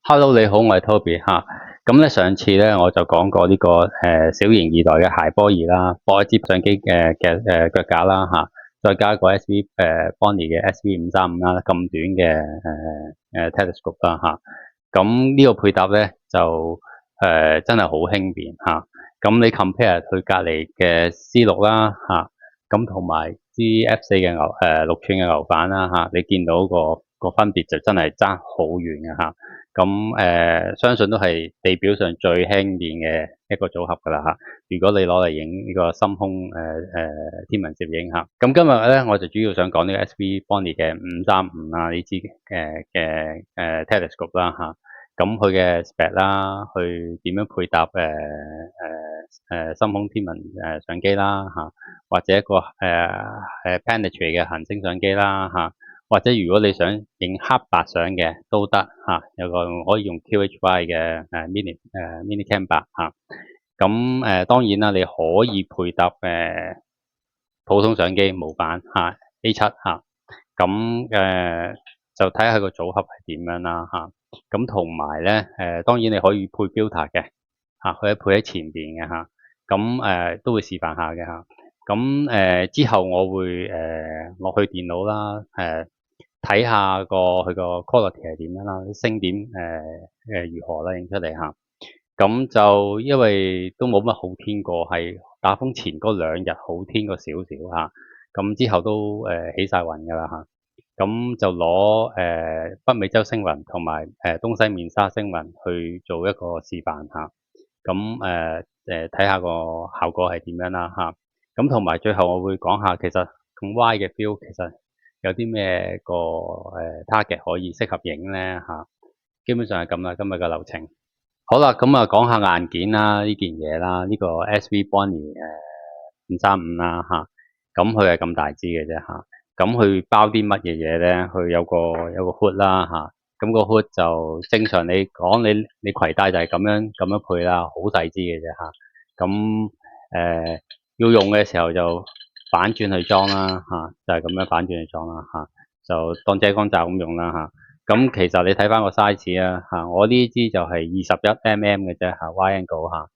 Hello，你好，我係 Toby 吓。咁咧上次咧我就講過呢、個小型二代嘅諧波爾啦，播一支相機嘅腳架啦吓，再加個 SV Bonnie 嘅 SV535啦，咁短嘅telescope 啦吓。咁呢個配搭咧就真係好輕便吓。咁你 compare 佢隔離嘅 C6啦吓，咁同埋支 F4嘅6寸嘅牛板啦吓，你見到個分別就真係爭好遠嘅吓。咁相信都係地表上最輕便嘅一個組合㗎啦嚇。如果你攞嚟影呢個深空天文攝影嚇，咁今日咧我就主要想講呢個 SV Bonnie 嘅535啊呢支telescope 啦嚇。咁佢嘅 spec 啦，去點樣配搭深空天文相機啦嚇，或者一個planetary 嘅行星相機啦嚇。或者如果你想影黑白相嘅都得嚇，有個可以用 QHY 嘅mini cam 8嚇。咁當然啦，你可以配搭普通相機模板嚇 A7嚇。咁就睇下佢個組合係點樣啦嚇。咁同埋咧當然你可以配 filter 嘅嚇，佢係配喺前邊嘅嚇。咁都會示範下嘅嚇。咁之後我會落去電腦啦睇下佢個 quality 係點樣啦，啲星點如何啦，影出嚟嚇。咁就因為都冇乜好天過，係打風前嗰2日好天過少少嚇。咁之後都起晒雲㗎啦嚇。咁就攞北美洲星雲同埋東西面沙星雲去做一個示範嚇。咁睇下個效果係點樣啦嚇。咁同埋最後我會講下其實咁 wide 嘅 view 其實有啲咩個target 可以適合影咧嚇。基本上係咁啦，今日嘅流程。好啦，咁啊講下硬件啦，呢件嘢啦，呢個 SV Bonnie 535啦嚇。咁佢係咁大支嘅啫嚇。咁佢包啲乜嘢嘢咧？佢有個 hood 啦嚇。咁個 hood 就正常你講你攜帶就係咁樣配啦，好細支嘅啫嚇。咁要用嘅時候就反轉去裝啦嚇，就係咁樣反轉去裝啦嚇，就當遮光罩咁用啦嚇。咁其實你睇翻個 size 啊嚇，我呢支就係21mm 嘅啫嚇，wide angle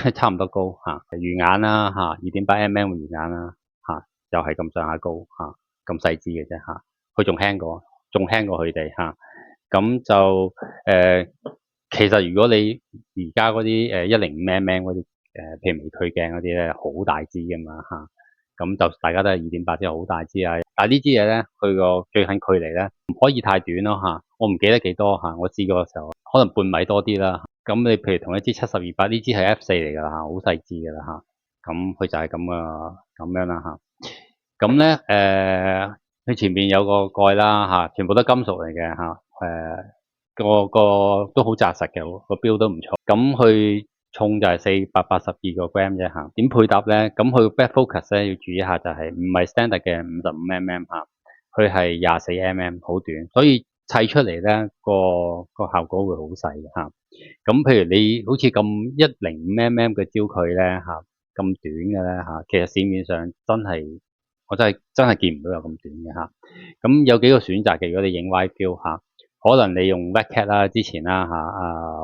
嚇，差唔多高嚇，魚眼啦嚇，2.8mm 魚眼啦嚇，就係咁上下高嚇，咁細支嘅啫嚇，佢仲輕過佢哋嚇。咁就其實如果你而家嗰啲105mm 嗰啲譬如微距鏡嗰啲咧，好大支噶嘛嚇。咁就大家都係2.8支好大支啊。但係呢支嘢咧，佢個最近距離咧唔可以太短咯嚇。我唔記得幾多嚇，我試過嘅時候可能半米多啲啦。咁你譬如同一支70-28呢支係 F4嚟㗎啦嚇，好細支㗎啦嚇。咁佢就係咁樣啦嚇。咁咧佢前面有個蓋啦嚇，全部都金屬嚟嘅嚇。個都好紮實嘅，個標都唔錯。咁佢重就係482個 gram 啫嚇。點配搭咧？咁佢 back focus 咧要注意一下，就係唔係 standard 嘅55mm 嚇，佢係24mm 好短，所以砌出嚟咧個效果會好細嘅嚇。咁譬如你好似咁105mm 嘅焦距咧嚇，咁短嘅咧嚇，其實市面上我真係見唔到有咁短嘅嚇。咁有幾個選擇嘅，如果你影 wide view 嚇。可能你用 Red Cat 啦，之前啦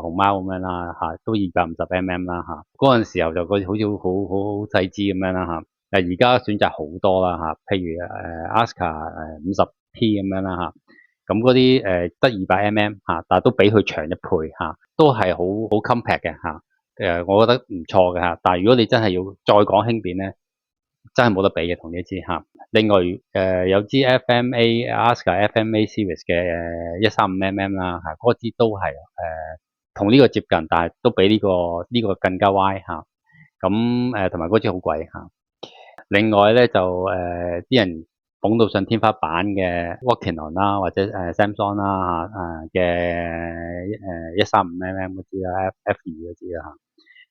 熊貓咁樣啦都250mm 啦嚇。嗰陣時候就好似好細支咁樣啦嚇。而家選擇好多啦嚇，譬如Aska 50P 咁樣啦嚇。咁嗰啲得200mm 嚇，但係都比佢長一倍嚇，都係好 compact 嘅嚇。我覺得唔錯嘅嚇。但係如果你真係要再講輕便咧，真係冇得比嘅同呢支嚇。另外有支 FMA Aska FMA Series 嘅135mm 啦嚇，嗰支都係同呢個接近，但係都比呢個更加 wide 嚇。咁同埋嗰支好貴嚇。另外咧就啲人捧到上天花板嘅 Wakinon 啦，或者Samsung 啦嘅135mm 嗰支啦，F2嗰支啦嚇。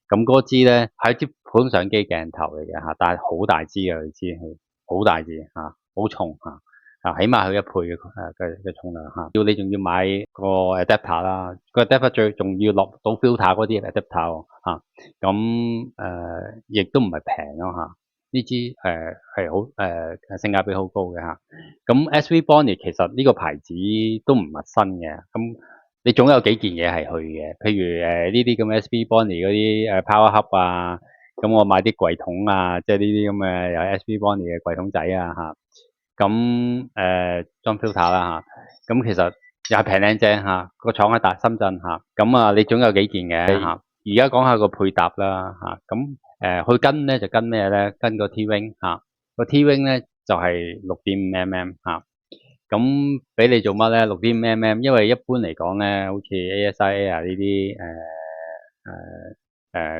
咁嗰支咧係一支普通相機鏡頭嚟嘅嚇，但係好大支嘅佢支，好大支嚇，好重嚇，起碼佢1倍嘅重量嚇。你仲要買個 adapter 啦，個 adapter 仲要落到 filter 嗰啲 adapter 嚇。咁亦都唔係平咯嚇。呢支係好性價比好高嘅嚇。咁 SV Bonnie 其實呢個牌子都唔陌生嘅。咁你總有幾件嘢係去嘅，譬如呢啲咁嘅 SB Bonnie 嗰啲Power Hub 啊，咁我買啲櫃桶啊，即係呢啲咁嘅有 SB Bonnie 嘅櫃桶仔啊嚇，咁裝 filter 啦嚇，咁其實又係平靚正嚇，個廠喺大深圳嚇，咁啊你總有幾件嘅嚇。而家講下個配搭啦嚇，咁去跟咧就跟咩咧？跟個 T-Wing 嚇，個 T-Wing 咧就係6.5mm 嚇。咁俾你做乜咧？6.5mm，因為一般嚟講咧，好似 ASIA 啊呢啲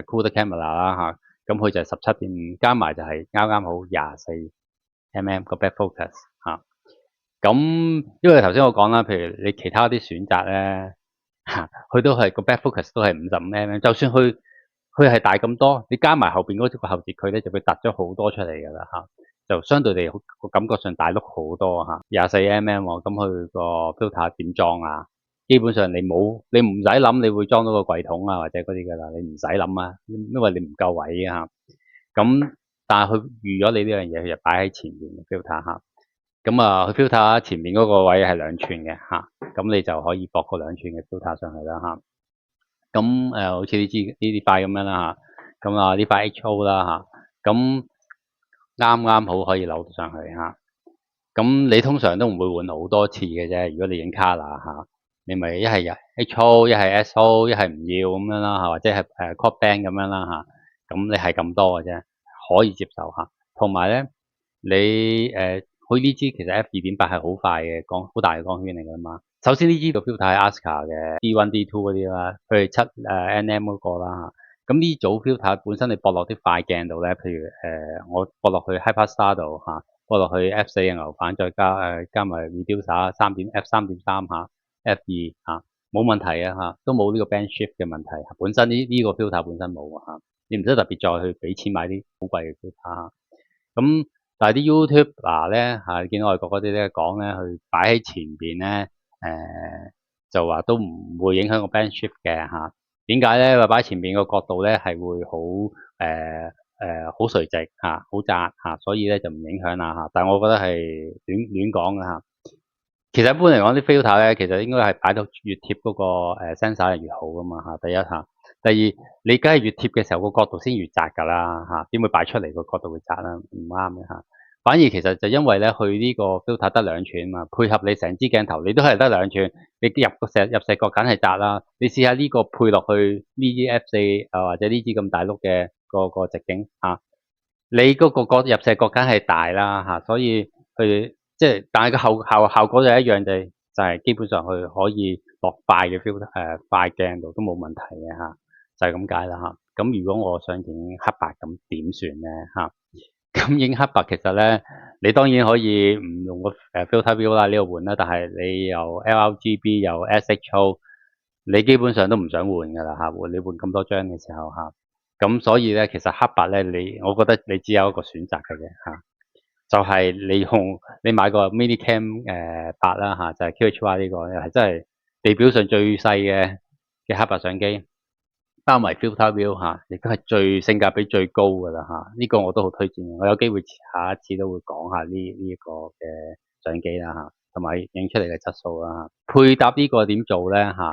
Cooler Camera 啦嚇，咁佢就係17.5，加埋就係啱啱好24mm 個 back focus 嚇。咁因為頭先我講啦，譬如你其他啲選擇咧嚇，佢都係個 back focus 都係55mm，就算佢係大咁多，你加埋後邊嗰個後截距咧，就會突咗好多出嚟㗎啦嚇。就相對地個感覺上大碌好多嚇，24mm喎，咁佢個 filter 點裝啊？基本上你唔使諗，你會裝到個櫃桶啊或者嗰啲㗎啦，你唔使諗啊，因為你唔夠位啊嚇。咁但係佢預咗你呢樣嘢，佢就擺喺前面嘅 filter 嚇。咁啊，佢 filter 前面嗰個位係2寸嘅嚇，咁你就可以駁個2寸嘅 filter 上去啦嚇。咁好似呢啲塊咁樣啦嚇，咁啊呢塊 HO 啦嚇，咁啱啱好可以扭到上去嚇。咁你通常都唔會換好多次嘅啫。如果你影 color 嚇，你咪一係 HO，一係 SO，一係唔要咁樣啦嚇，或者係crop band 咁樣啦嚇。咁你係咁多嘅啫，可以接受嚇。同埋咧，你佢呢支其實 F2.8係好快嘅好大嘅光圈嚟㗎嘛。首先呢支個 filter 係 ASCA 嘅 D1、D2 嗰啲啦，佢係7nm 嗰個啦嚇。咁呢組 filter 本身你駁落啲快鏡度咧，譬如我駁落去 Hyperstar 度嚇，駁落去 F4 嘅牛反，再加埋 reducer F3.3 嚇，F2 嚇，冇問題啊嚇，都冇呢個 band shift 嘅問題。本身呢個 filter 本身冇啊嚇，你唔使特別再去俾錢買啲好貴嘅 filter 嚇。咁但係啲 YouTuber 咧嚇，你見到外國嗰啲咧講咧，佢擺喺前邊咧就話都唔會影響個 band shift 嘅嚇。點解咧？話擺前面個角度咧係會好垂直嚇，好窄嚇，所以咧就唔影響啦嚇。但係我覺得係亂講嘅嚇。其實一般嚟講啲 filter 咧，其實應該係擺到越貼嗰個sensor 係越好噶嘛嚇。第一嚇，第二你梗係越貼嘅時候個角度先越窄㗎啦嚇，點會擺出嚟個角度會窄啦？唔啱嘅嚇。反而其實就因為咧，佢呢個 filter 得2寸嘛，配合你成支鏡頭，你都係得2寸，你入射角梗係窄啦。你試下呢個配落去呢支 F4或者呢支咁大碌嘅個直徑嚇，你嗰個入射角梗係大啦嚇，所以佢即係，但係個效果就一樣，就係基本上佢可以落快嘅 filter 快鏡度都冇問題嘅嚇，就係咁解啦嚇。咁如果我想影黑白咁點算咧嚇？咁影黑白其實咧，你當然可以唔用個filter view 啦，呢個換啦。但係你又 LRGB 又 SHO，你基本上都唔想換㗎啦嚇。你換咁多張嘅時候嚇，咁所以咧，其實黑白咧，我覺得你只有一個選擇嘅啫嚇，就係你買個 Minicam 8啦嚇，就係 QHY 呢個係真係地表上最細嘅黑白相機。包埋 filter view 嚇，亦都係性價比最高㗎啦嚇，呢個我都好推薦嘅。我有機會下一次都會講下呢一個嘅相機啦嚇，同埋影出嚟嘅質素啦嚇。配搭呢個點做咧嚇？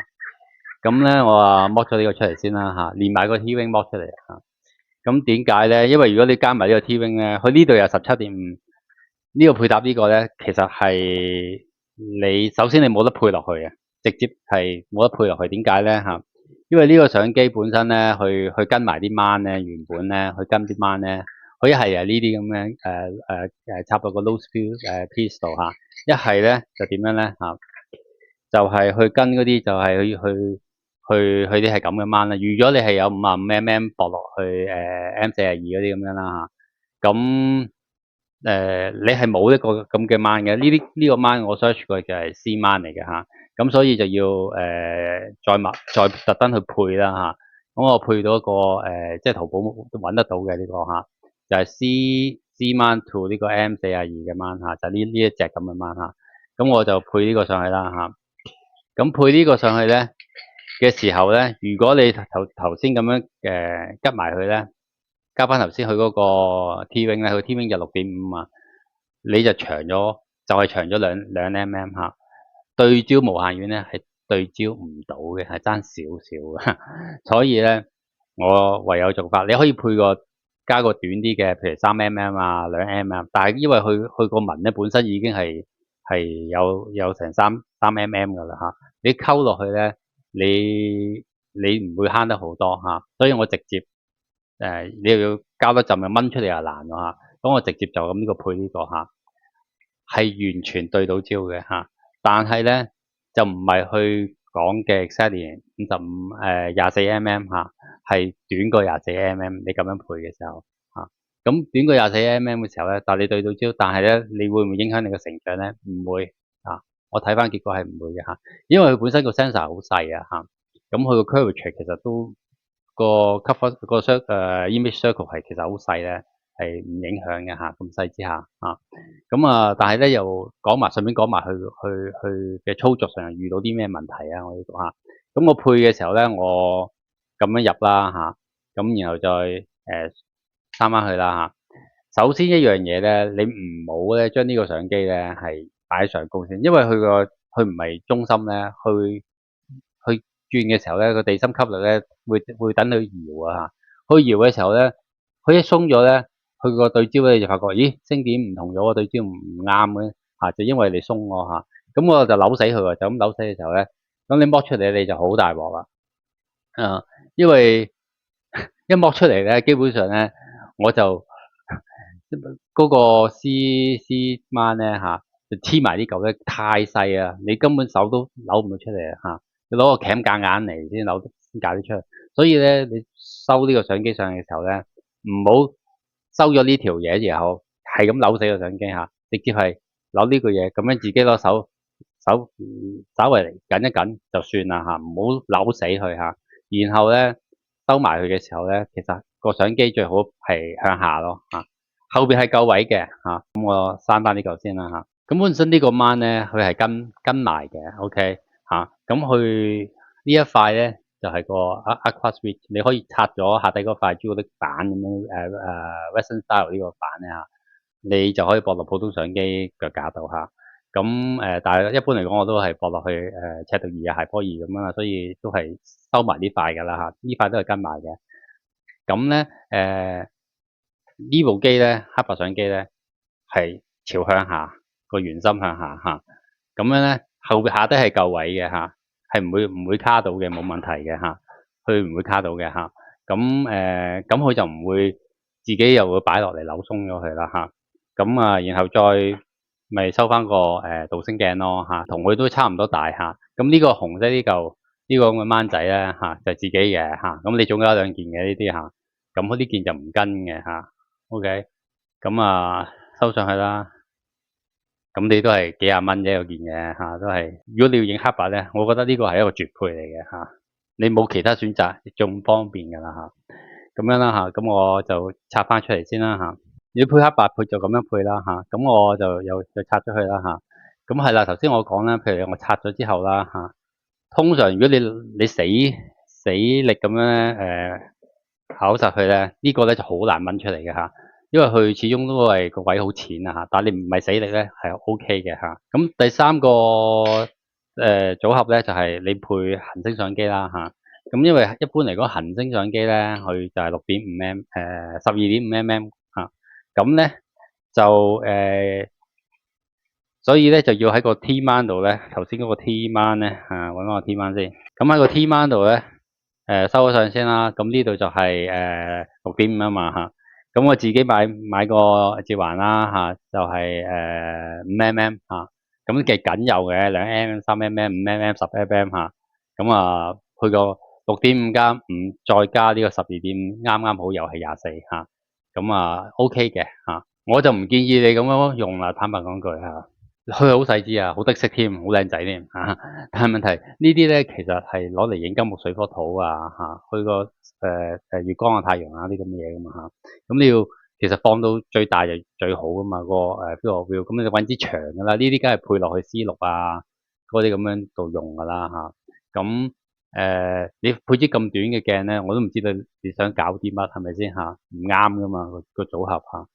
咁咧我剝咗呢個出嚟先啦嚇，連埋個 T-Wing 剝出嚟嚇。咁點解咧？因為如果你加埋呢個 T-Wing 咧，佢呢度有17.5，呢個配搭呢個咧，其實係你首先你冇得配落去嘅，直接係冇得配落去。點解咧嚇？因為呢個相機本身咧，去跟埋啲 mount 咧，原本咧，去跟啲 mount 咧，佢一係呢啲咁樣插到個 nose piece 度嚇，一係咧就點樣咧嚇？就係去跟嗰啲就係去啲係咁嘅 mount 啦。預咗你係有55mm 駁落去M42嗰啲咁樣啦嚇，咁你係冇一個咁嘅 mount 嘅。呢個 mount 我 search 過就係 C mount 嚟嘅嚇。咁所以就要再特登去配啦嚇。咁我配到一個即係淘寶揾得到嘅呢個嚇，就係 C mount to 呢個 M42嘅 mount 嚇，就呢一隻咁嘅 mount 嚇。咁我就配呢個上去啦嚇。咁配呢個上去咧嘅時候咧，如果你頭先咁樣吉埋佢咧，加翻頭先佢嗰個 T-Wing 咧，佢 T-Wing 就6.5嘛，你就長咗，就係長咗兩mm嚇。對焦無限遠咧係對焦唔到嘅，係爭少少嘅。所以咧，我唯有做法，你可以加個短啲嘅，譬如3mm啊、2mm，但係因為佢個紋咧本身已經係有成三 mm 噶啦嚇，你溝落去咧，你唔會慳得好多嚇，所以我直接你又要交多浸，又掹出嚟又難喎嚇，咁我直接就咁呢個配呢個嚇。係完全對到焦嘅嚇，但係咧就唔係去講嘅 exactly 5524mm 嚇，係短過24mm。你咁樣配嘅時候嚇，咁短過24mm嘅時候咧，但係你對到焦，但係咧你會唔會影響你個成像咧？唔會啊，我睇翻結果係唔會嘅嚇，因為佢本身個 sensor 好細啊嚇，咁佢個 curvature 其實都個 cover 個 image circle 係其實好細咧，係唔影響嘅嚇，咁細之下嚇。咁啊，但係咧又順便講埋佢嘅操作上遇到啲咩問題啊？我要講下。咁我配嘅時候咧，我咁樣入啦嚇，咁然後再閂翻去啦嚇。首先一樣嘢咧，你唔好咧將呢個相機咧係擺喺上高先，因為佢唔係中心咧，去轉嘅時候咧，個地心吸力咧會等佢搖啊嚇。佢搖嘅時候咧，佢一鬆咗咧。佢個對焦咧就發覺，咦，星點唔同咗喎，對焦唔啱嘅嚇，就因為你鬆我嚇，咁我就扭死佢喎，就咁扭死嘅時候咧，咁你剝出嚟你就好大鑊啦，因為一剝出嚟咧，基本上咧我就嗰個 C 掹咧嚇，就黐埋啲嚿咧太細啊，你根本手都扭唔到出嚟啊嚇，你攞個鉗夾硬嚟先搞得出嚟，所以咧你收呢個相機上嘅時候咧，唔好收咗呢條嘢，然後係咁扭死個相機嚇，直接係扭呢個嘢，咁樣自己攞手稍微嚟緊一緊就算啦嚇，唔好扭死佢嚇。然後咧收埋佢嘅時候咧，其實個相機最好係向下咯嚇，後邊係夠位嘅嚇。咁我刪翻呢嚿先啦嚇。咁本身呢個 mount 咧，佢係跟埋嘅，OK 嚇。咁佢呢一塊咧就係個 Aqua Switch，你可以拆咗下底嗰塊朱古力板咁樣Western Style 呢個板咧嚇，你就可以駁落普通相機腳架度嚇。咁但係一般嚟講我都係駁落去尺度儀啊、諧波儀咁樣啦，所以都係收埋呢塊㗎啦嚇，呢塊都係跟埋嘅。咁咧呢部機咧黑白相機咧係朝向下個圓心向下嚇，咁樣咧下低係夠位嘅嚇，係唔會卡到嘅，冇問題嘅嚇，佢唔會卡到嘅嚇。咁佢就唔會自己又會擺落嚟扭鬆咗佢啦嚇。咁啊，然後再咪收翻個導星鏡咯嚇，同佢都差唔多大嚇。咁呢個紅色呢個咁嘅掹仔咧嚇，就係自己嘅嚇。咁你總有一兩件嘅呢啲嚇，咁嗰啲件就唔跟嘅嚇。OK，咁啊收上去啦。咁你都係幾廿蚊啫，嗰件嘢嚇，都係。如果你要影黑白咧，我覺得呢個係一個絕配嚟嘅嚇。你冇其他選擇，仲方便㗎啦嚇。咁樣啦嚇，咁我就拆翻出嚟先啦嚇。要配黑白配就咁樣配啦嚇。咁我就又拆咗佢啦嚇。咁係啦，頭先我講啦，譬如我拆咗之後啦嚇，通常如果你死力咁樣咬實佢咧，呢個咧就好難掹出嚟嘅嚇。因為佢始終都係個位好淺啊嚇，但係你唔係死力咧係 OK 嘅嚇。咁第三個組合咧就係你配行星相機啦嚇。咁因為一般嚟講行星相機咧佢就係6.5mm 12.5mm 嚇。咁咧就所以咧就要喺個 T mount 度咧，頭先嗰個 T mount 咧揾翻個 T mount 先。咁喺個 T mount 度咧收咗上先啦。咁呢度就係6.5啊嘛嚇。咁我自己買個接環啦嚇，就係5mm 嚇，咁其實僅有嘅2mm、3mm、5mm、10mm 嚇，咁啊配個6.5加5，再加呢個12.5，啱啱好又係24嚇，咁啊 OK 嘅嚇，我就唔建議你咁樣用啦，坦白講句嚇。佢好細支啊，好得色添，好靚仔添嚇。但係問題呢啲咧，其實係攞嚟影金木水火土啊嚇，去個月光啊、太陽啊啲咁嘅嘢噶嘛嚇。咁你要其實放到最大就最好噶嘛，個field of view。咁你揾支長噶啦，呢啲梗係配落去 C6啊嗰啲咁樣度用噶啦嚇。咁你配支咁短嘅鏡咧，我都唔知道你想搞啲乜係咪先嚇？唔啱噶嘛個組合嚇。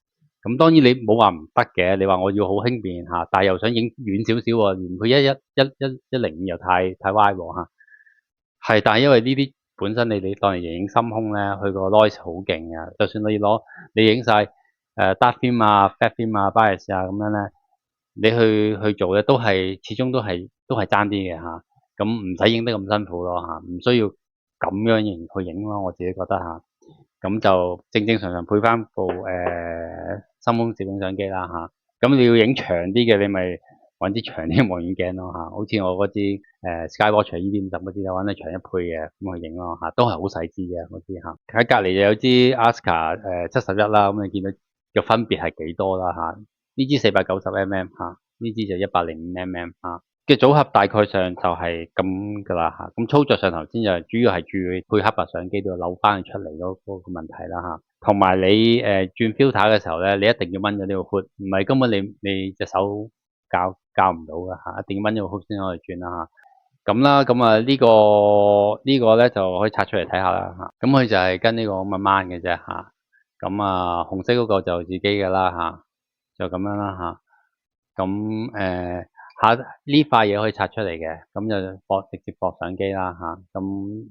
咁當然你冇話唔得嘅，你話我要好輕便嚇，但係又想影遠少少喎，連佢10105又太歪喎嚇。係，但係因為呢啲本身你當嚟影深空咧，佢個 noise 好勁啊，就算你影晒dark film 啊、fat film 啊、bias 啊咁樣咧，你去做咧始終都係爭啲嘅嚇。咁唔使影得咁辛苦咯嚇，唔需要咁樣去影咯，我自己覺得嚇。咁就正正常常配翻部深空攝影相機啦嚇。咁你要影長啲嘅，你咪揾支長啲嘅望遠鏡咯嚇。好似我嗰支Skywatch ED50嗰支就揾你長一倍嘅咁去影咯嚇，都係好細支嘅嗰支嚇。喺隔離就有支 Aska 71啦，咁你見到個分別係幾多啦嚇？呢支490mm 嚇，呢支就105mm 嚇。嘅組合大概上就係咁噶啦嚇，咁操作上頭先就主要係注配黑白相機都要扭翻佢出嚟嗰個問題啦嚇，同埋你轉 filter 嘅時候咧，你一定要掹咗呢個 hood，唔係根本你隻手校唔到噶嚇，一定要掹咗個 hood 先可以轉啦嚇。咁啦，咁啊呢個咧就可以拆出嚟睇下啦嚇，咁佢就係跟呢個咁嘅掹嘅啫嚇，咁啊紅色嗰個就自己嘅啦嚇，就咁樣啦嚇，咁下呢塊嘢可以拆出嚟嘅，咁就直接駁相機啦嚇。咁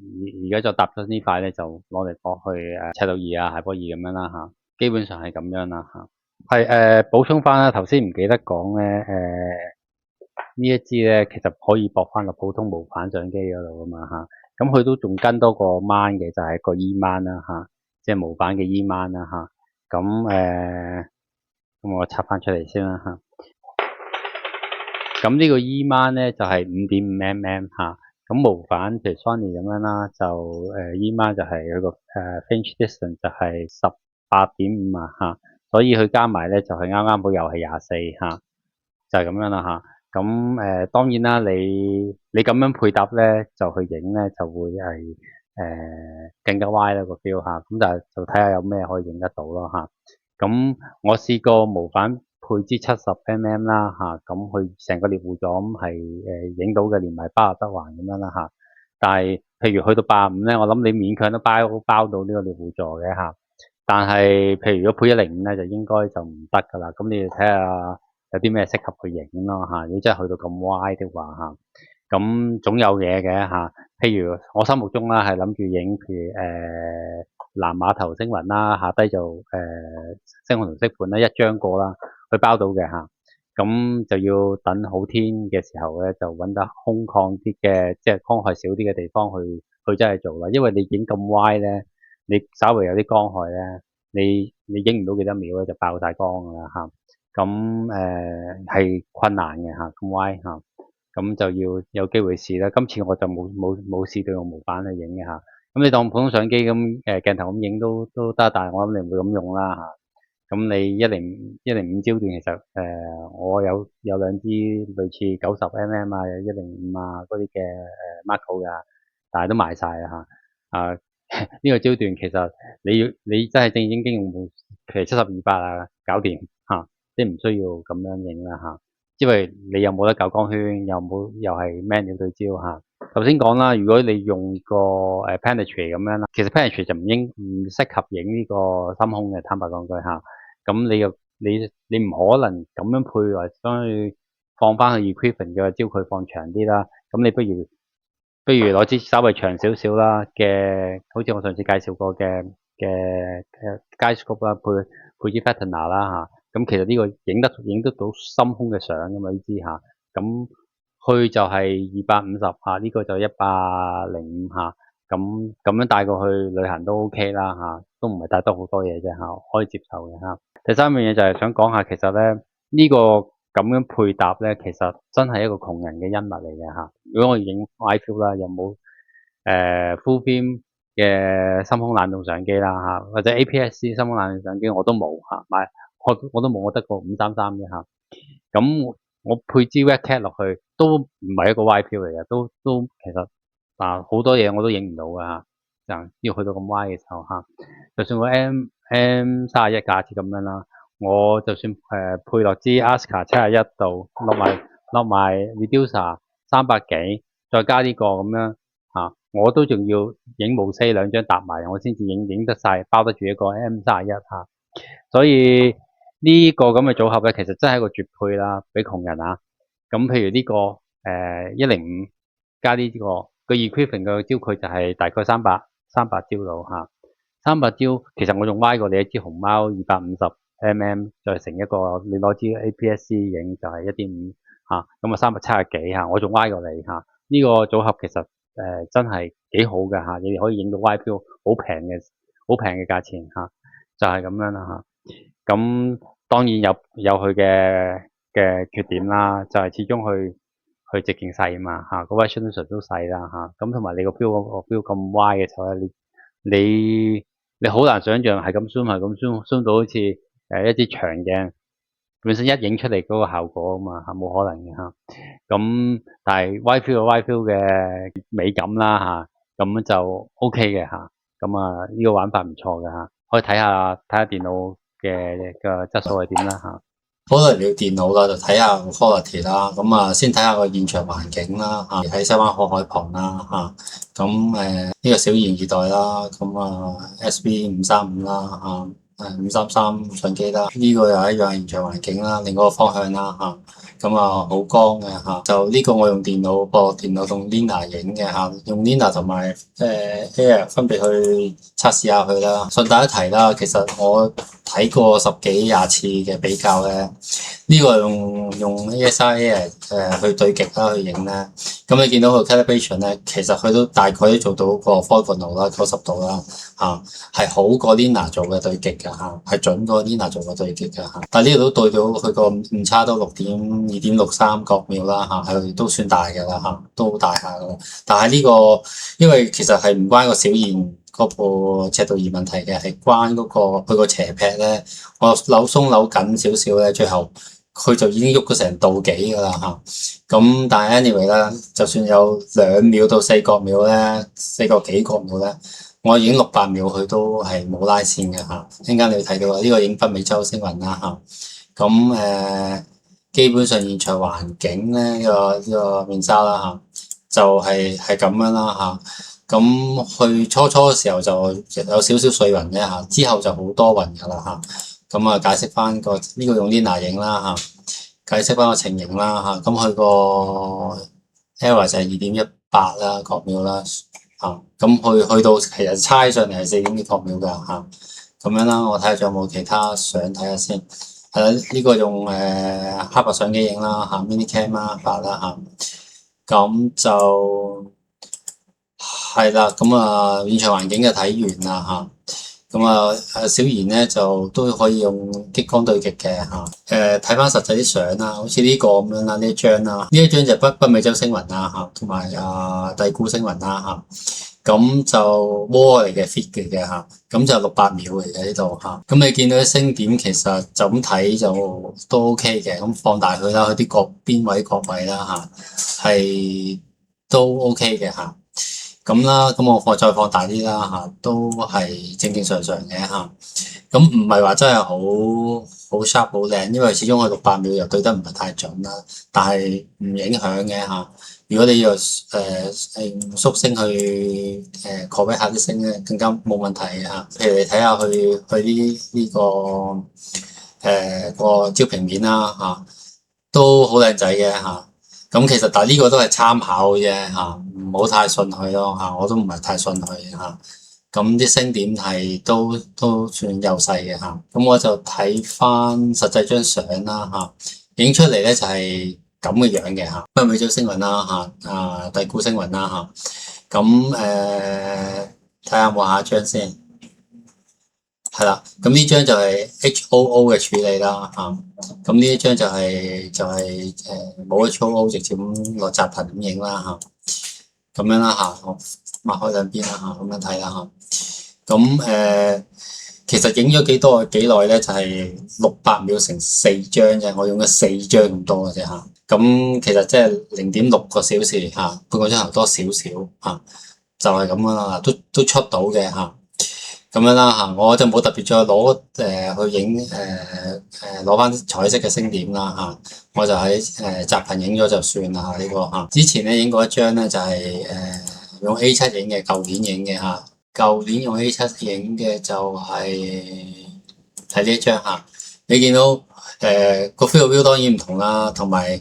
而家就搭咗呢塊咧，就攞嚟駁去赤道二啊、諧波二咁樣啦嚇。基本上係咁樣啦嚇。係補充翻啦，頭先唔記得講咧呢一支咧，其實可以駁翻個普通無反相機嗰度噶嘛嚇。咁佢都仲跟多個 mount 嘅，就係個 E mount 啦嚇，即係無反嘅 E mount 啦嚇。咁我拆翻出嚟先啦嚇。咁呢個 E mount 咧就係5.5mm 嚇，咁無反譬如 Sony 咁樣啦，就E mount 就係佢個fringe distance 就係18.5啊嚇，所以佢加埋咧就係啱啱好又係24嚇，就係咁樣啦嚇。咁當然啦，你咁樣配搭咧就去影咧就會係更加歪啦個 feel 嚇，咁但係就睇下有咩可以影得到咯嚇。咁我試過無反配支70mm 啦嚇，咁佢成個獵戶座咁係影到嘅，連埋巴達德環咁樣啦嚇。但係譬如去到85咧，我諗你勉強都包到呢個獵戶座嘅嚇。但係譬如如果配105咧，就應該就唔得噶啦。咁你要睇下有啲咩適合去影咯嚇。如果真係去到咁歪的話嚇，咁總有嘢嘅嚇。譬如我心目中啦，係諗住影譬如南碼頭星雲啦，下低就星空同色盤啦，一張過啦，佢包到嘅嚇。咁就要等好天嘅時候咧，就揾得空曠啲嘅，即係光害少啲嘅地方去真係做啦。因為你影咁歪咧，你稍微有啲光害咧，你影唔到幾多秒咧，就爆晒光噶啦嚇。咁係困難嘅嚇，咁歪嚇。咁就要有機會試啦。今次我就冇試到用無反去影嘅嚇。咁你當普通相機咁鏡頭咁影都得，但係我諗你唔會咁用啦嚇。咁你105焦段其實我有兩支類似90mm啊、105啊嗰啲嘅Macro 噶，但係都賣晒啦嚇。啊呢個焦段其實你真係正正經用部其實7200啊搞掂嚇，即係唔需要咁樣影啦嚇。因為你又冇得校光圈，又係 manual 對焦嚇。頭先講啦，如果你用個Planetary 咁樣啦，其實 Planetary 就唔適合影呢個深空嘅，坦白講句嚇。咁你唔可能咁樣配，或者將佢放翻去 equivalent 嘅焦距放長啲啦。咁你不如攞支稍微長少少啦嘅，好似我上次介紹過嘅Sky Scope 啦，配支 Pattena 啦嚇。咁其實呢個影得到深空嘅相㗎嘛，呢支嚇。咁佢就係250嚇，呢個就105嚇。咁樣帶過去旅行都 OK 啦嚇，都唔係帶得好多嘢啫嚇，可以接受嘅嚇。第三樣嘢就係想講下，其實咧呢個咁樣配搭咧，其實真係一個窮人嘅恩物嚟嘅嚇。如果我影 wide view 啦，又冇full frame 嘅深空冷凍相機啦嚇，或者 APS-C 深空冷凍相機我都冇嚇，我都冇，我得個533啫嚇。咁我配支 Redcat 落去都唔係一個 wide view 嚟嘅，都其實好多嘢我都影唔到㗎嚇，就要去到咁 wide 嘅時候嚇，就算個 M31架次咁樣啦，我就算配落支 Aska 71度，落埋 reducer 300幾，再加呢個咁樣嚇，我都仲要影無 C 兩張搭埋，我先至影得晒，包得住一個 M31嚇，所以呢個咁嘅組合咧，其實真係一個絕配啦，俾窮人啊。咁譬如呢個105加呢個equivalent 嘅焦距就係大概三百焦度嚇。300焦其實我仲歪過你一支熊貓250mm，再乘一個你攞支 APS-C 影就係1.5嚇，咁啊370幾嚇，我仲歪過你嚇。呢個組合其實真係幾好嘅嚇，你哋可以影到 wide view 好平嘅價錢嚇，就係咁樣啦嚇。咁當然有佢嘅缺點啦，就係始終佢直徑細啊嘛嚇，個 resolution 都細啦嚇。咁同埋你個 view 咁 wide 嘅時候咧，你好難想像係咁 zoom 到好似一支長鏡本身一影出嚟嗰個效果啊嘛嚇，冇可能嘅嚇。咁但係 wide view 有 wide view 嘅美感啦嚇，咁就 OK 嘅嚇。咁啊呢個玩法唔錯嘅嚇，可以睇下電腦嘅質素係點啦嚇。可能你要電腦啦，就睇下 quality 啦。咁啊，先睇下個現場環境啦，喺西灣河海旁啦，咁呢個小賢二代啦，咁啊 SB535啦，533相機啦，呢個又係一樣現場環境啦，另一個方向啦，咁啊好光嘅就呢個我用電腦播電腦用 Lina 影嘅用 Lina 同埋Air 分別去測試下佢啦。順帶一提啦，其實我睇過10幾20次嘅比較咧，呢個用 ASI 去對極啦去影咧，咁你見到佢 calibration 咧，其實佢都大概都做到個 orthogonal 啦90度啦係好過 Lina 做嘅對極嘅係準過 Lina 做嘅對極嘅但係呢度都對到佢個誤差都2.63角秒啦係都算大嘅啦都好大下噶啦。但係呢個因為其實係唔關個小賢嗰個尺度儀問題嘅，係關嗰個佢個斜劈咧，我扭鬆扭緊少少咧，最後佢就已經喐咗成度幾噶啦咁但係 anyway 啦，就算有2秒到4角秒咧，4個幾角秒咧，我影600秒佢都係冇拉線嘅陣間你會睇到呢個影北美洲星雲啦咁基本上現場環境咧呢個面紗啦就係咁樣啦咁去初嘅時候就有少少碎雲啫之後就好多雲噶啦咁解釋翻呢個用 Lina 影啦解釋翻個情形啦咁佢個 error 就係2.18啦角秒啦咁去到其實猜上嚟係4點幾角秒噶咁樣啦，我睇下仲有冇其他相睇下先。係啦，呢個用黑白相機影啦mini cam 啦白啦咁就係啦，咁現場環境就睇完啦咁小賢咧就都可以用激光對極嘅睇翻實際啲相啦，好似呢個咁樣啦，呢一張啦，呢一張就北美洲星雲啦同埋低估星雲啦咁就 RAW 嚟嘅 fit 嘅咁就600秒嚟嘅呢度咁你見到啲星點其實就咁睇就都 OK 嘅，咁放大佢啦，佢啲邊位角位啦係都 OK 嘅咁啦，咁我再放大啲啦都係正常嘅咁唔係話真係好 sharp 好靚，因為始終佢600秒又對得唔係太準啦，但係唔影響嘅如果你要用縮星去correct 下啲星咧，更加冇問題嘅譬如你睇下佢呢個焦平面啦都好靚仔嘅咁其實但係呢個都係參考嘅啫唔好太信佢咯我都唔係太信佢咁啲星點係都算幼細嘅咁我就睇翻實際張相啦影出嚟咧就係咁嘅樣嘅北美洲星雲啦低估星雲啦咁睇下有冇下一張先。係啦，咁呢張就係 HOO 嘅處理啦咁呢一張就係冇 HOO 直接咁落雜頻咁影啦咁樣啦我擘開兩邊啦咁樣睇啦咁其實影咗幾耐咧，就係600秒乘4張啫，我用咗4張咁多嘅啫咁其實即係0.6個小時半個鐘頭多少少就係咁樣啦，都出到嘅咁樣啦我就冇特別再攞去影攞翻彩色嘅星點啦我就喺雜頻影咗就算啦呢個之前咧影過一張咧就係用 A7 影嘅，舊年影嘅舊年用 A7 影嘅就係呢一張你見到個 field of view 當然唔同啦，同埋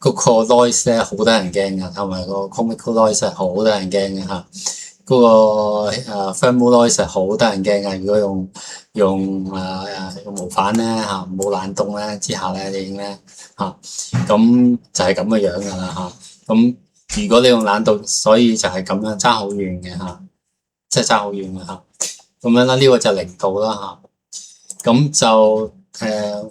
嗰個 noise 咧好得人驚㗎，同埋個 comical noise 係好得人驚嘅嚇。嗰個thermal noise 係好得人驚㗎。如果用無反咧嚇，冇冷凍咧之下咧，你已經咧嚇，咁就係咁嘅樣㗎啦嚇。咁如果你用冷凍，所以就係咁樣爭好遠嘅嚇，即係爭好遠嘅嚇。咁樣啦，呢個就0度啦嚇。咁就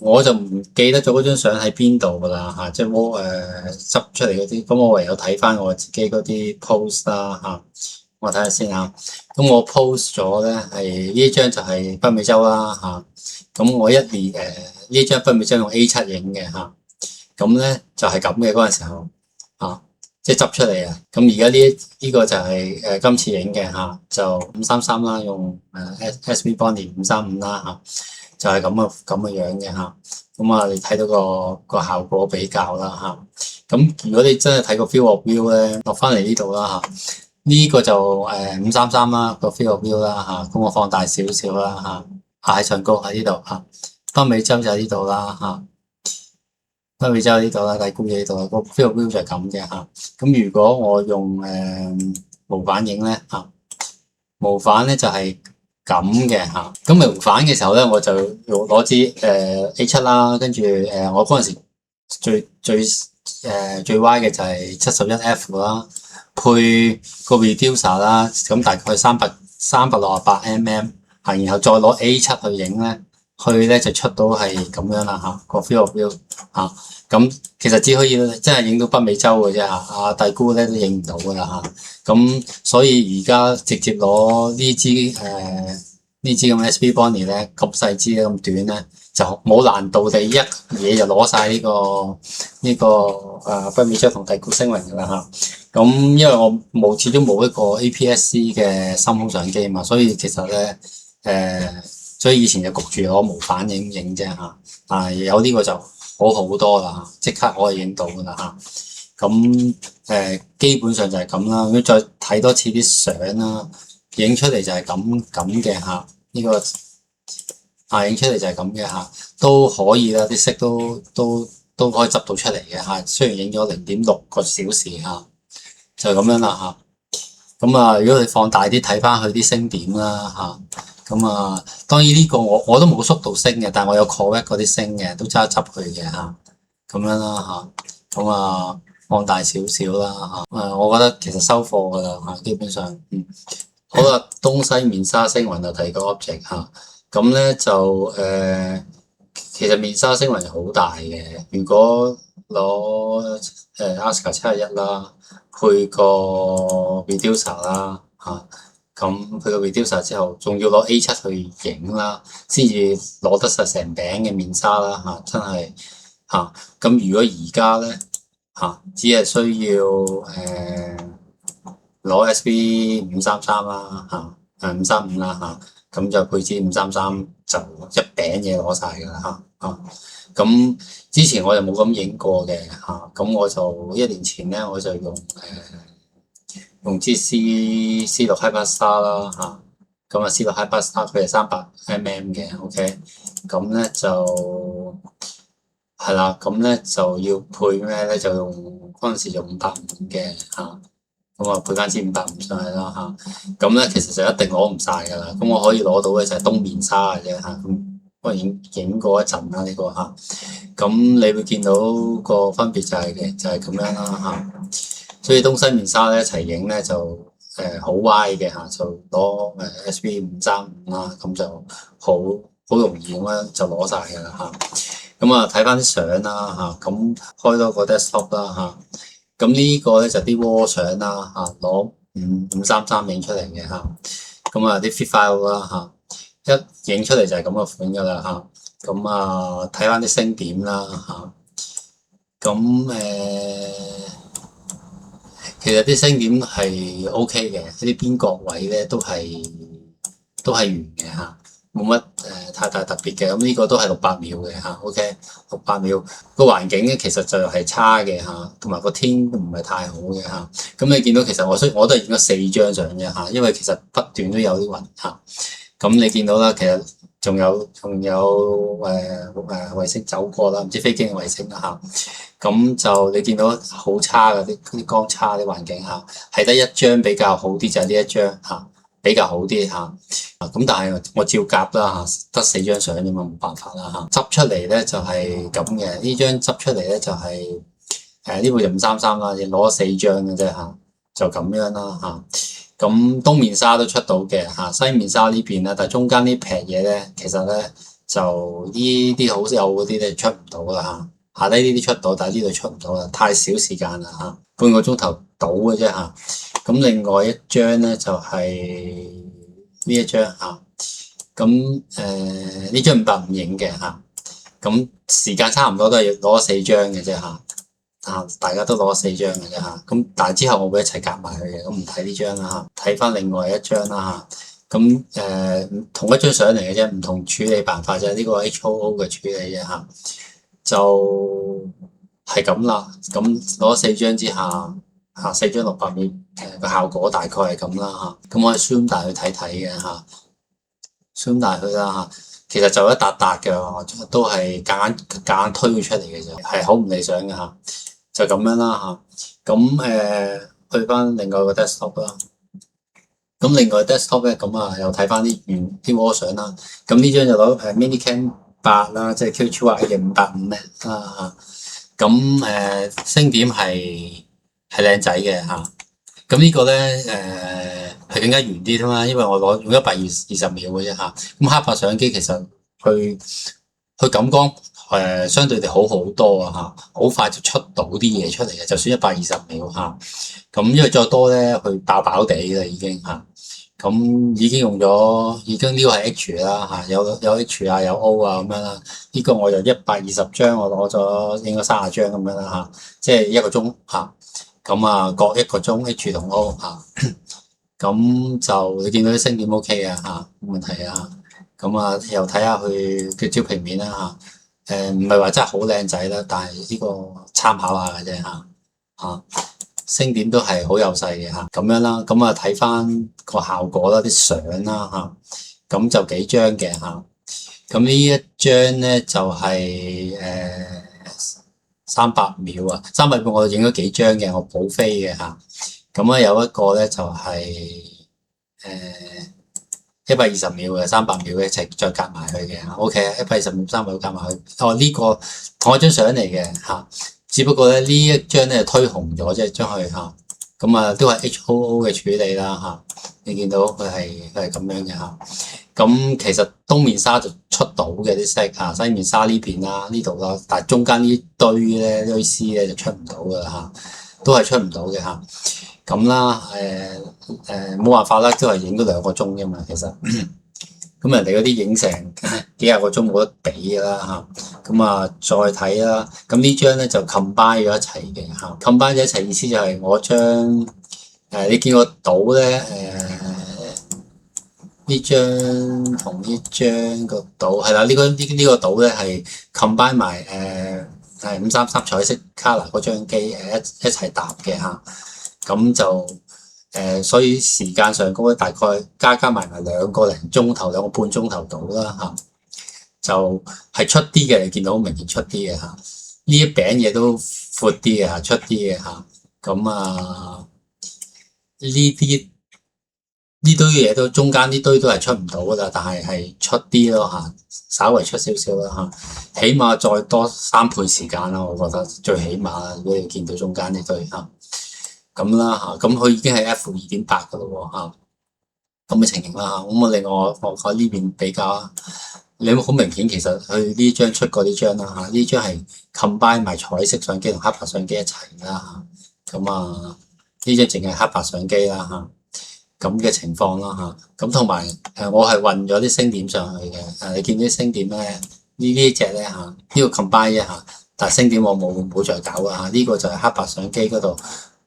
我就唔記得咗嗰張相喺邊度㗎啦嚇，即係我執出嚟嗰啲，咁我唯有睇翻我自己嗰啲 post 啦嚇。我睇下先嚇，咁我 post 咗咧係呢張就係北美洲啦嚇。咁我呢張北美洲用 A7 影嘅嚇，咁咧就係咁嘅嗰陣時候嚇，即係執出嚟啊。咁而家呢個就係今次影嘅嚇，就533啦，用SB Bonnie 535啦嚇。就係咁嘅樣嘅嚇，咁啊你睇到個效果比較啦嚇。咁如果你真係睇個 field of view 咧，落翻嚟呢度啦嚇，呢個就533啦個 field of view 啦嚇，咁我放大少少啦嚇，喺上高喺呢度嚇，北美洲就喺呢度啦嚇，北美洲喺呢度啦，低估嘢呢度啦，個 field of view 就係咁嘅嚇。咁如果我用無反影咧嚇，無反咧就係咁嘅嚇，咁無反嘅時候咧，我就攞支A7 啦，跟住我嗰陣時最歪嘅就係71F 啦，配個 reducer 啦，咁大概368mm 嚇，然後再攞 A7 去影咧，去就出到係咁樣啦嚇，個 field of view 嚇。咁其實只可以真係影到北美洲嘅啫嚇，阿弟姑咧都影唔到噶啦嚇。咁所以而家直接攞呢支咁 SB Bonnie 咧，咁細支咧咁短咧，就冇難度地一嘢就攞晒呢個北美洲同弟姑星雲噶啦嚇。咁因為我始終冇一個 APS-C 嘅深空相機嘛，所以其實咧所以以前就焗住攞無反影啫嚇。但係有呢個就好好多啦，即刻可以影到噶啦嚇。咁基本上就係咁啦。咁再睇多次啲相啦，影出嚟就係咁嘅嚇。呢個影出嚟就係咁嘅嚇，都可以啦，啲色都可以執到出嚟嘅嚇。雖然影咗0.6個小時嚇，就係咁樣啦嚇。咁啊，如果你放大啲睇翻佢啲星點啦嚇，咁啊當然呢個我都冇縮到星嘅，但係我有 correct 嗰啲星嘅，都執一執佢嘅嚇，咁樣啦嚇。咁啊放大少少啦嚇，我覺得其實收貨噶啦嚇，基本上好啦，東西面紗星雲就第二個 object 嚇，咁咧就其實面紗星雲好大嘅。如果攞ASCA 71啦，配個 reducer 啦嚇，咁配個 reducer 之後，仲要攞 A7 去影啦，先至攞得實成餅嘅面紗啦嚇，真係嚇。咁如果而家咧嚇，只係需要攞 SB 533啦嚇，535啦嚇，咁就配支533就一餅嘢攞晒㗎啦嚇。咁之前我就冇咁影過嘅嚇，咁我就1年前咧我就用支 C6 Hyperstar 啦嚇，咁啊 C6 Hyperstar 佢係300mm 嘅 ，OK，咁咧就係啦，咁咧就要配咩咧？就用嗰陣時用550嘅嚇。咁啊，配翻支550上去啦嚇，咁咧其實就一定攞唔晒㗎啦。咁我可以攞到嘅就係東面紗嘅啫嚇。咁我影過一陣啦呢個嚇，咁你會見到個分別就係咁樣啦嚇。所以東西面紗咧一齊影咧就好歪嘅嚇，就攞SB 535啦，咁就好容易咁樣就攞晒㗎啦嚇。咁啊睇翻啲相啦嚇，咁開多個 desktop 啦嚇。咁呢個咧就啲 wall 相啦嚇，攞533影出嚟嘅嚇，咁啊啲 fit file 啦嚇，一影出嚟就係咁嘅款噶啦嚇，咁啊睇翻啲星點啦嚇，咁其實啲星點係 OK 嘅，啲邊角位咧都係圓嘅嚇。冇乜太大特別嘅，咁呢個都係600秒嘅嚇 ，OK， 600秒個環境咧其實就係差嘅嚇，同埋個天都唔係太好嘅嚇。咁你見到其實我都係影咗4張相嘅嚇，因為其實不斷都有啲雲嚇。咁你見到啦，其實仲有衛星走過啦，唔知飛機定衛星啦嚇。咁就你見到好差嘅啲光差啲環境嚇，係得一張比較好啲就係呢一張嚇，比較好啲嚇。咁但係我照夾啦嚇，得4張相啫嘛，冇辦法啦嚇。執出嚟咧就係咁嘅，呢張執出嚟咧就係呢部就533啦，你攞咗4張嘅啫嚇，就咁樣啦嚇。咁東面沙都出到嘅嚇，西面沙呢邊咧，但係中間呢撇嘢咧，其實咧就呢啲好有嗰啲咧出唔到啦嚇，下低呢啲出到，但係呢度出唔到啦，太少時間啦嚇，半個鐘頭到嘅啫嚇。咁另外一張咧就係呢一張嚇，咁呢張550影嘅嚇，咁時間差唔多都係要攞4張嘅啫嚇。大家都攞4張嘅啫嚇，咁但係之後我會一齊夾埋佢嘅，咁唔睇呢張啦嚇，睇翻另外一張啦嚇，咁同一張相嚟嘅啫，唔同處理辦法就係呢個 HOO 嘅處理啫嚇，就係咁啦，咁攞4張之下4張600秒個效果大概係咁啦嚇，咁我哋 zoom 大去睇睇嘅嚇，zoom 大去啦嚇。其實就一笪笪嘅，都係夾硬推佢出嚟嘅啫，係好唔理想嘅嚇。就咁樣啦嚇，咁去翻另外個 desktop 啦。咁另外 desktop 咧，咁又睇翻啲WAR 相啦。咁呢張就攞Minicam 8啦，即係 QHY 嘅550咧啦嚇。咁星點係靚仔嘅嚇。咁呢個咧係更加圓啲添啦，因為我用120秒嘅啫嚇。咁黑白相機其實去感光相對地好好多啊嚇，好快就出到啲嘢出嚟嘅，就算120秒嚇。咁因為再多咧，佢爆地啦已經嚇。咁已經用咗，已經呢個係 H 啦嚇，有 H 啊有 O 啊咁樣啦。呢個我就120張，我攞咗應該30張咁樣啦嚇，即係1個鐘嚇。咁各1個鐘 H 同 O 嚇。咁就你見到啲星點 OK 嘅嚇，冇問題啊。咁又睇下佢嘅焦平面啦嚇。唔係話真係好靚仔啦，但係呢個參考下嘅啫嚇。星點都係好幼細嘅嚇，咁樣啦。睇翻個效果啦，啲相啦嚇。咁就幾張嘅嚇。咁呢一張咧就係300秒啊，300秒我影咗幾張嘅，我補飛嘅嚇。有一個咧就係120秒嘅300秒一齊再夾埋去嘅 OK 120秒300秒夾埋去。呢個同一張相嚟嘅嚇，只不過咧呢一張咧推紅咗，即係將佢嚇。都係 HOO 嘅處理啦嚇。你見到佢係咁樣嘅嚇。咁其實東面沙就出到嘅啲色嚇，西面沙呢邊啦呢度啦，但係中間呢堆咧堆絲咧就出唔到㗎啦嚇，都係出唔到嘅嚇。咁啦，冇辦法啦，都係影咗2個鐘啫嘛，其實。咁人哋嗰啲影成幾廿個鐘冇得比㗎啦嚇。再睇啦，咁呢張咧就 combine 咗一齊嘅嚇。combine 咗一齊意思就係我將你見個島咧呢張同呢張個島係啦，呢個島咧係 combine 埋533彩色 color 嗰張機一齊搭嘅嚇。咁就所以時間上高咧，大概加埋2個零鐘頭2個半鐘頭到啦嚇，就係出啲嘅，你見到好明顯出啲嘅嚇，呢一餅嘢都闊啲嘅嚇，出啲嘅嚇。呢堆嘢都中間呢堆都係出唔到噶啦，但係出啲咯嚇，稍微出少少啦嚇，起碼再多3倍時間啦，我覺得最起碼如果你見到中間呢堆嚇。咁啦嚇，咁佢已經係 F2.8噶咯喎嚇，咁嘅情形啦嚇。我另外我喺呢邊比較，你好明顯其實佢呢張出過呢張啦嚇，呢張係 combine 埋彩色相機同黑白相機一齊啦嚇。呢張淨係黑白相機啦嚇，咁嘅情況啦嚇。咁同埋我係混咗啲星點上去嘅，你見啲星點咧呢隻咧嚇，呢個 combine 啫嚇，但係星點我冇再搞啦嚇。呢個就係黑白相機嗰度。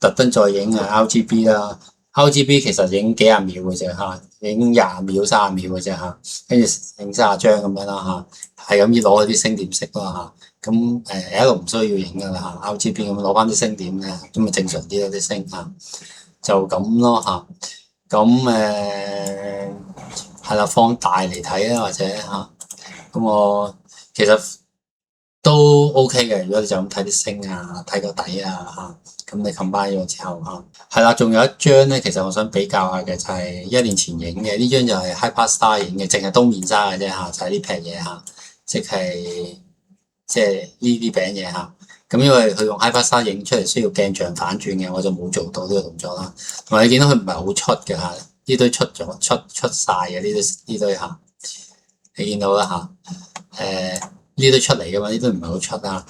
特登再影RGB 啦 ，RGB 其實影幾廿秒嘅啫嚇，影20秒、30秒嘅啫嚇，跟住影30張咁樣啦嚇，係咁要攞嗰啲星點色啦嚇，咁一路唔需要影噶啦嚇，RGB 咁攞翻啲星點咧，咁咪正常啲咯啲星嚇，就咁咯嚇。咁係啦，放大嚟睇啊，或者咁我其實都 OK 嘅。如果你就咁睇啲星啊，睇個底啊咁你 combine 咗之後係啦，仲有一張咧，其實我想比較下嘅就係1年前影嘅，呢張就係 Hyperstar 影嘅，淨係東面紗嘅啫就係呢劈嘢即係呢啲餅嘢咁因為佢用 Hyperstar 影出嚟需要鏡像反轉嘅，我就冇做到呢個動作啦。同埋你見到佢唔係好出嘅呢堆出晒嘅呢堆你見到啦呢堆出嚟嘅嘛，呢堆唔係好出啦。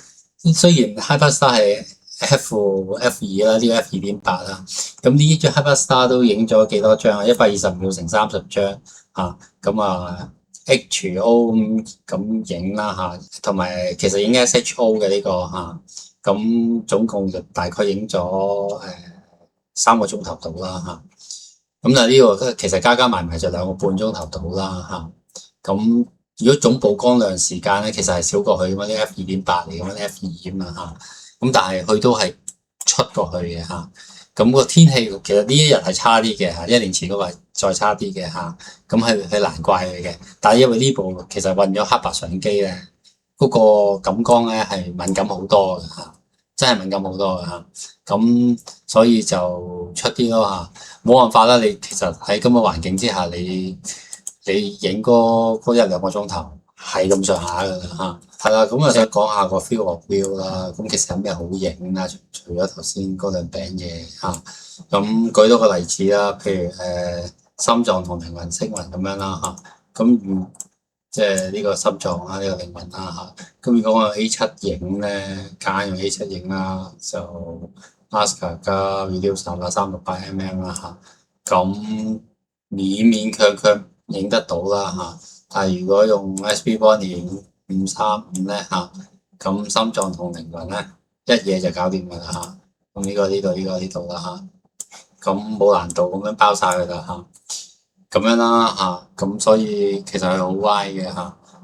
雖然 Hyperstar 係 F2 啦，呢個 F2.8 啦，咁呢張 Hyperstar 都影咗幾多張啊？120秒乘30張咁HO 咁影啦同埋其實影 SHO 嘅呢個咁總共就大概影咗3個鐘頭到啦咁但係呢個其實加埋就2個半鐘頭到啦咁如果總曝光量時間咧，其實係少過佢咁啲 F2.8 嚟咁啲 F2 嘛咁但係佢都係出過去嘅咁個天氣其實呢一日係差啲嘅1年前嗰個再差啲嘅咁係難怪佢嘅。但係因為呢部其實運咗黑白相機咧，嗰個感光咧係敏感好多嘅真係敏感好多嘅咁所以就出啲咯冇辦法啦。你其實喺咁嘅環境之下，你影嗰1-2個鐘頭係咁上下噶啦係啦。咁想講下個 field of view 啦。咁其實有咩好影啦？除咗頭先嗰兩餅嘢咁舉多個例子啦，譬如心臟同靈魂星雲咁樣啦咁即係呢個心臟啦，呢個靈魂啦咁如果我 A7 影咧，揀用 A7 影啦，就 Master 加 Reducer 啦，368mm 啦咁勉勉強強影得到啦但係如果用 SB Body 535咧咁心臟同靈魂咧一嘢就搞掂噶啦咁呢度啦咁冇難度咁樣包晒佢啦咁樣啦咁所以其實係好歪嘅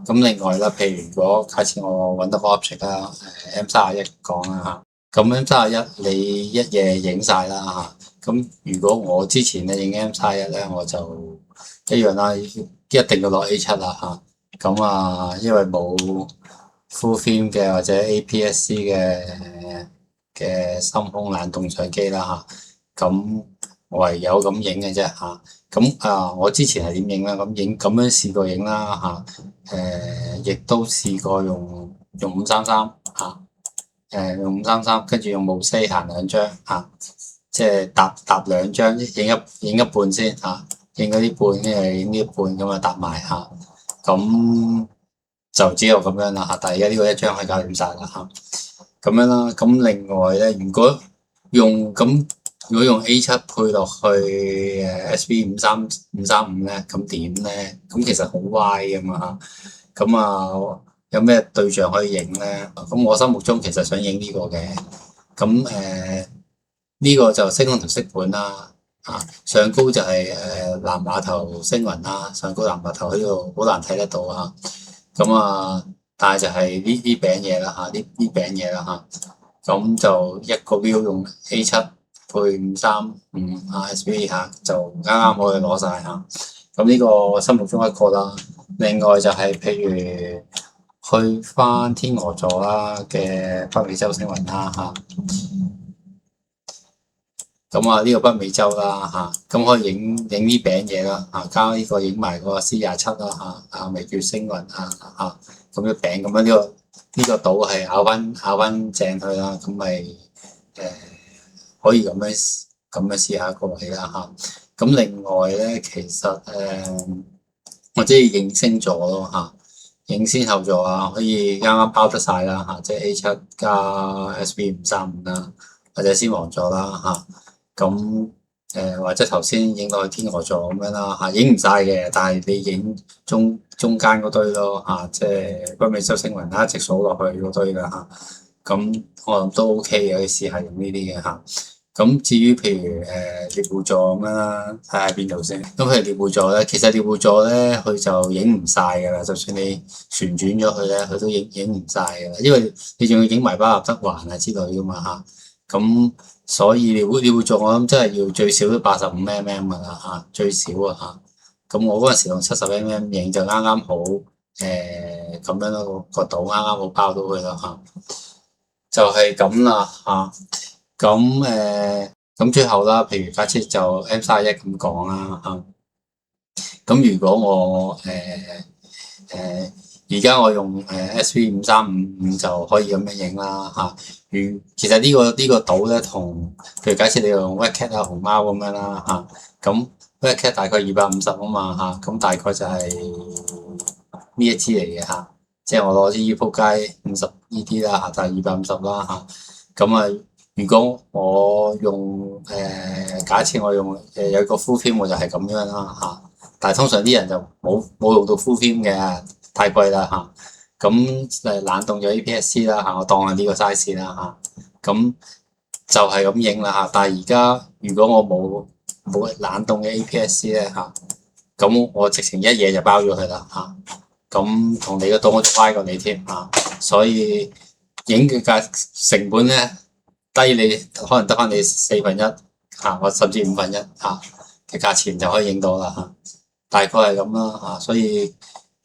咁另外啦，譬如如果假設我揾到個 object 啦，M31講啦咁 M31你一夜影晒啦咁如果我之前咧影 M31咧，我就一樣啦，一定要攞 A7 啦咁因為冇 full frame 嘅或者 APS-C 嘅深空冷凍相機啦咁唯有咁影嘅啫咁我之前係點影啦？咁樣試過影啦亦都試過用533用533，跟住用無絲行2張即係搭2張，影一半先影嗰啲半，跟住影呢一半咁搭埋咁就只有咁樣啦但係而家呢個一張可以搞掂晒啦咁樣啦。咁另外咧，如果用 A7 配落去SB 535咧，咁點咧？咁其實好歪噶嘛咁有咩對象可以影咧？咁我心目中其實想影呢個嘅咁呢個就星空同色本啦上高就係南碼頭星雲啦，上高南碼頭喺度好難睇得到咁但係就係呢啲餅嘢啦呢餅嘢啦咁就一個 view 用 A7 配535SB 就啱啱可以攞晒咁呢個我心目中一個啦。另外就係譬如去翻天鵝座啦嘅北美洲星雲啦咁呢個北美洲啦咁可以影呢餅嘢啦加呢個影埋個 C27啦微叫星雲咁嘅餅咁樣呢個島係咬翻正佢啦，咁咪可以咁樣試下一個位啦咁另外咧，其實我中意影星座咯影先後座可以啱啱包得晒啦即係 A7 加 SB 535啦，或者先王座啦咁或者頭先影到去天鵝座咁樣啦影唔晒嘅，但係你影中間嗰堆咯即係北美洲星雲一直數落去嗰堆噶咁我諗都 OK 嘅，可以試下用呢啲嘅咁至於譬如獵戶座咁樣啦，睇下邊度先。咁譬如獵戶座咧，其實獵戶座咧佢就影唔晒噶啦，就算你旋轉咗佢咧，佢都影唔晒噶啦，因為你仲要影埋巴納德環之類噶嘛咁所以你會做，我諗真係要最少都85mm 噶啦嚇，最少啊嚇。咁我嗰陣時用70mm 影就啱啱好咁樣咯，個度啱啱好包到佢啦嚇，就係咁啦嚇。咁最後啦，譬如假設就 M31咁講啦嚇。咁如果我而家我用SV5355就可以咁樣影啦嚇。其實呢個島咧，譬如假設你用 Redcat 啊熊貓咁樣啦嚇，咁 Redcat 大概250啊嘛嚇，咁大概就係呢一支嚟嘅嚇，即係我攞支撲街50呢啲啦嚇，就係250啦嚇。咁啊，如果我用假設我用有個 full frame 我就係咁樣啦嚇。但係通常啲人就冇用到 full frame 嘅，太貴啦嚇。咁冷凍咗 APS-C 啦嚇，我當係呢個 size 啦嚇。咁就係咁影啦嚇。但係而家如果我冇冷凍嘅 APS-C 咧嚇，咁我直情一嘢就包咗佢啦嚇。咁同你個檔我仲歪過你添嚇，所以影嘅價成本咧低你可能得翻你1/4嚇，或甚至1/5嚇嘅價錢就可以影到啦嚇。大概係咁啦嚇，所以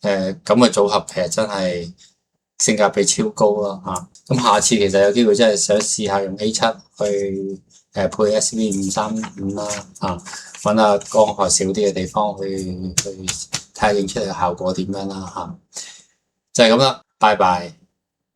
咁嘅組合其實真係性價比超高啦嚇。咁下次其實有機會真係想試下用 A7去配 SV535啦嚇，揾下光害少啲嘅地方去睇下影出嚟嘅效果點樣啦嚇。就係咁啦，拜拜。